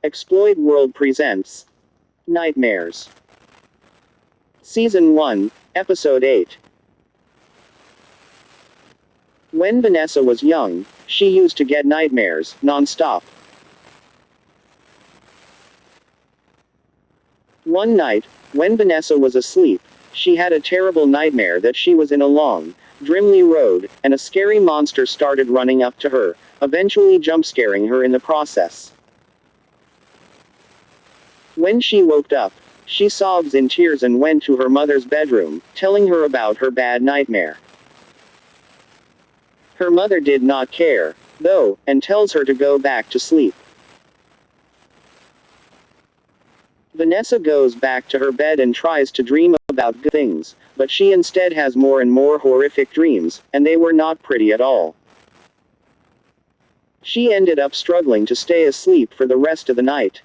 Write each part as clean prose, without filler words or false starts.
Exploit World presents Nightmares. Season 1, Episode 8. When Vanessa was young, she used to get nightmares, non-stop. One night, when Vanessa was asleep, she had a terrible nightmare that she was in a long, dimly road, and a scary monster started running up to her, eventually jump-scaring her in the process. When she woke up, she sobbed in tears and went to her mother's bedroom, telling her about her bad nightmare. Her mother did not care, though, and tells her to go back to sleep. Vanessa goes back to her bed and tries to dream about good things, but she instead has more and more horrific dreams, and they were not pretty at all. She ended up struggling to stay asleep for the rest of the night.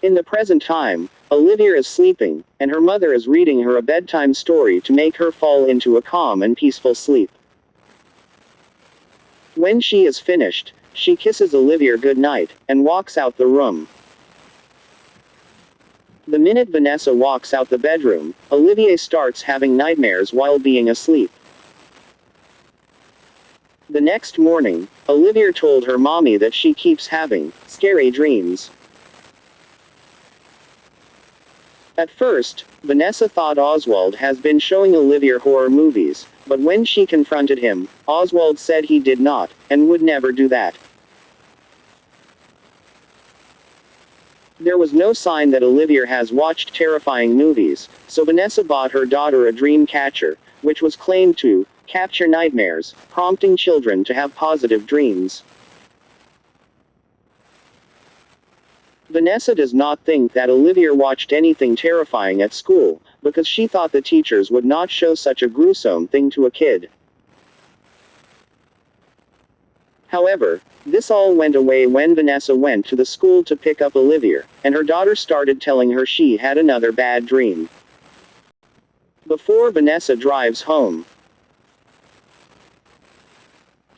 In the present time, Olivia is sleeping, and her mother is reading her a bedtime story to make her fall into a calm and peaceful sleep. When she is finished, she kisses Olivia goodnight, and walks out the room. The minute Vanessa walks out the bedroom, Olivia starts having nightmares while being asleep. The next morning, Olivia told her mommy that she keeps having scary dreams. At first, Vanessa thought Oswald has been showing Olivia horror movies, but when she confronted him, Oswald said he did not, and would never do that. There was no sign that Olivia has watched terrifying movies, so Vanessa bought her daughter a dream catcher, which was claimed to capture nightmares, prompting children to have positive dreams. Vanessa does not think that Olivia watched anything terrifying at school, because she thought the teachers would not show such a gruesome thing to a kid. However, this all went away when Vanessa went to the school to pick up Olivia, and her daughter started telling her she had another bad dream. Before Vanessa drives home,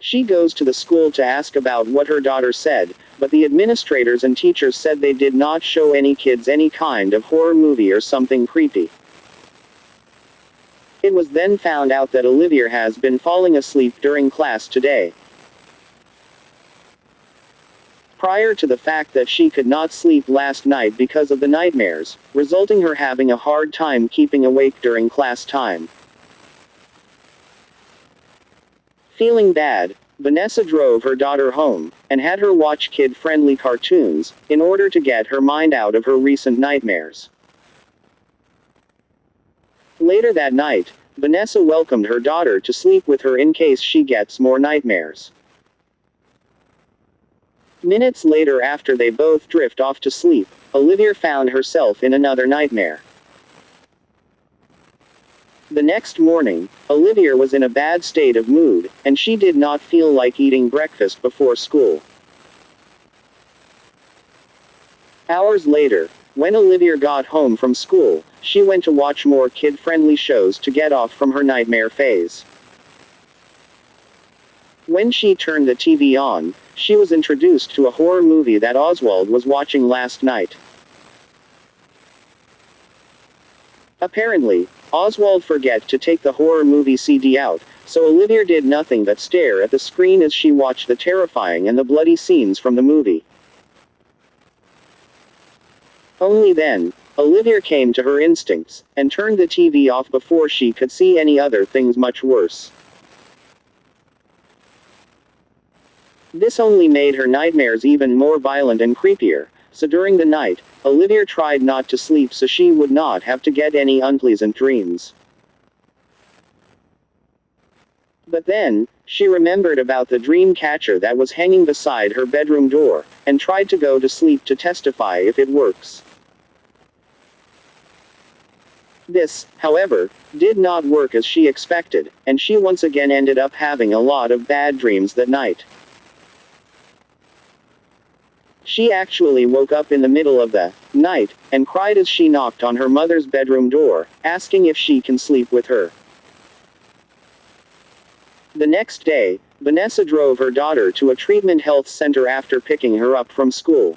she goes to the school to ask about what her daughter said, but the administrators and teachers said they did not show any kids any kind of horror movie or something creepy. It was then found out that Olivia has been falling asleep during class today. Prior to the fact that she could not sleep last night because of the nightmares, resulting her having a hard time keeping awake during class time. Feeling bad, Vanessa drove her daughter home, and had her watch kid-friendly cartoons, in order to get her mind out of her recent nightmares. Later that night, Vanessa welcomed her daughter to sleep with her in case she gets more nightmares. Minutes later, after they both drift off to sleep, Olivia found herself in another nightmare. The next morning, Olivia was in a bad state of mood, and she did not feel like eating breakfast before school. Hours later, when Olivia got home from school, she went to watch more kid-friendly shows to get off from her nightmare phase. When she turned the TV on, she was introduced to a horror movie that Oswald was watching last night. Apparently, Oswald forgot to take the horror movie CD out, so Olivia did nothing but stare at the screen as she watched the terrifying and the bloody scenes from the movie. Only then, Olivia came to her instincts, and turned the TV off before she could see any other things much worse. This only made her nightmares even more violent and creepier, so during the night, Olivia tried not to sleep so she would not have to get any unpleasant dreams. But then, she remembered about the dream catcher that was hanging beside her bedroom door, and tried to go to sleep to testify if it works. This, however, did not work as she expected, and she once again ended up having a lot of bad dreams that night. She actually woke up in the middle of the night, and cried as she knocked on her mother's bedroom door, asking if she can sleep with her. The next day, Vanessa drove her daughter to a treatment health center after picking her up from school.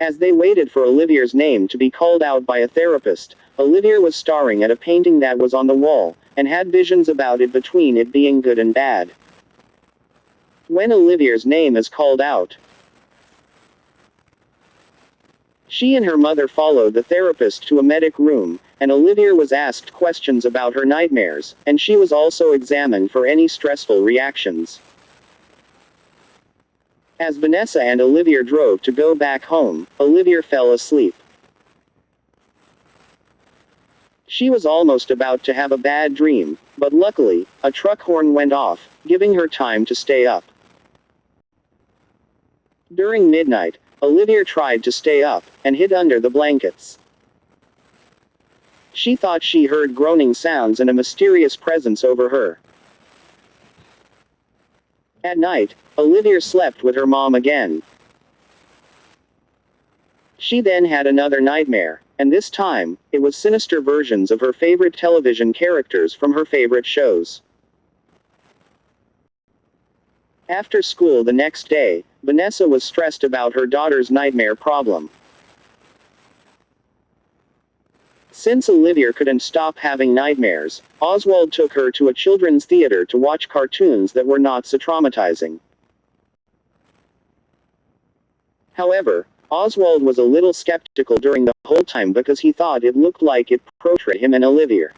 As they waited for Olivier's name to be called out by a therapist, Olivier was staring at a painting that was on the wall, and had visions about it between it being good and bad. When Olivier's name is called out, she and her mother followed the therapist to a medic room, and Olivier was asked questions about her nightmares, and she was also examined for any stressful reactions. As Vanessa and Olivier drove to go back home, Olivier fell asleep. She was almost about to have a bad dream, but luckily, a truck horn went off, giving her time to stay up. During midnight, Olivier tried to stay up, and hid under the blankets. She thought she heard groaning sounds and a mysterious presence over her. At night, Olivier slept with her mom again. She then had another nightmare, and this time, it was sinister versions of her favorite television characters from her favorite shows. After school the next day, Vanessa was stressed about her daughter's nightmare problem. Since Olivier couldn't stop having nightmares, Oswald took her to a children's theater to watch cartoons that were not so traumatizing. However, Oswald was a little skeptical during the whole time because he thought it looked like it portrayed him and Olivier.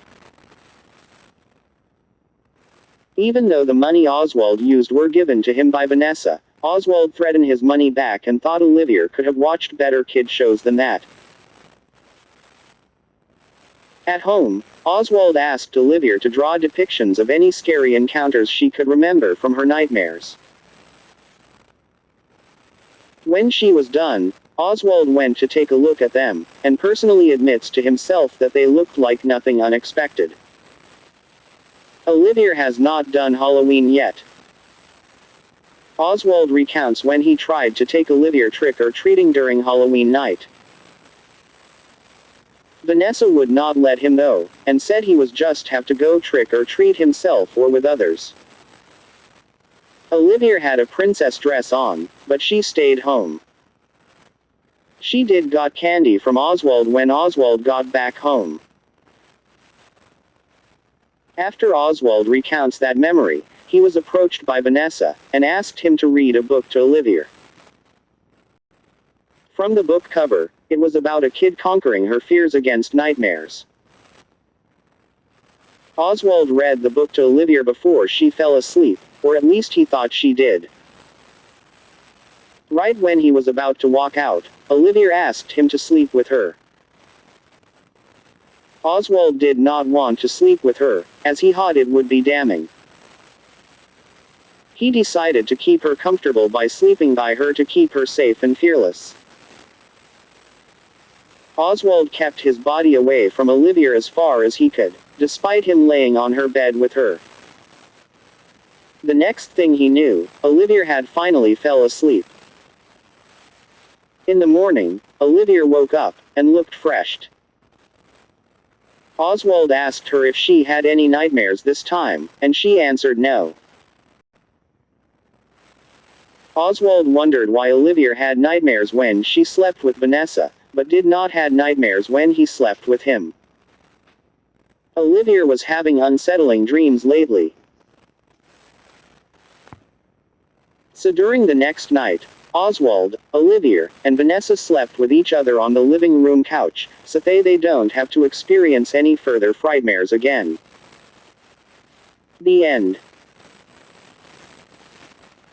Even though the money Oswald used were given to him by Vanessa, Oswald threatened his money back and thought Olivier could have watched better kid shows than that. At home, Oswald asked Olivier to draw depictions of any scary encounters she could remember from her nightmares. When she was done, Oswald went to take a look at them, and personally admits to himself that they looked like nothing unexpected. Olivier has not done Halloween yet. Oswald recounts when he tried to take Olivier trick-or-treating during Halloween night. Vanessa would not let him though, and said he was just have to go trick-or-treat himself or with others. Olivier had a princess dress on, but she stayed home. She did got candy from Oswald when Oswald got back home. After Oswald recounts that memory, he was approached by Vanessa, and asked him to read a book to Olivier. From the book cover, it was about a kid conquering her fears against nightmares. Oswald read the book to Olivier before she fell asleep, or at least he thought she did. Right when he was about to walk out, Olivier asked him to sleep with her. Oswald did not want to sleep with her, as he thought it would be damning. He decided to keep her comfortable by sleeping by her to keep her safe and fearless. Oswald kept his body away from Olivier as far as he could, despite him laying on her bed with her. The next thing he knew, Olivier had finally fell asleep. In the morning, Olivier woke up, and looked fresh. Oswald asked her if she had any nightmares this time, and she answered no. Oswald wondered why Olivier had nightmares when she slept with Vanessa, but did not had nightmares when he slept with him. Olivier was having unsettling dreams lately. So during the next night, Oswald, Olivier, and Vanessa slept with each other on the living room couch, so they don't have to experience any further frightmares again. The end.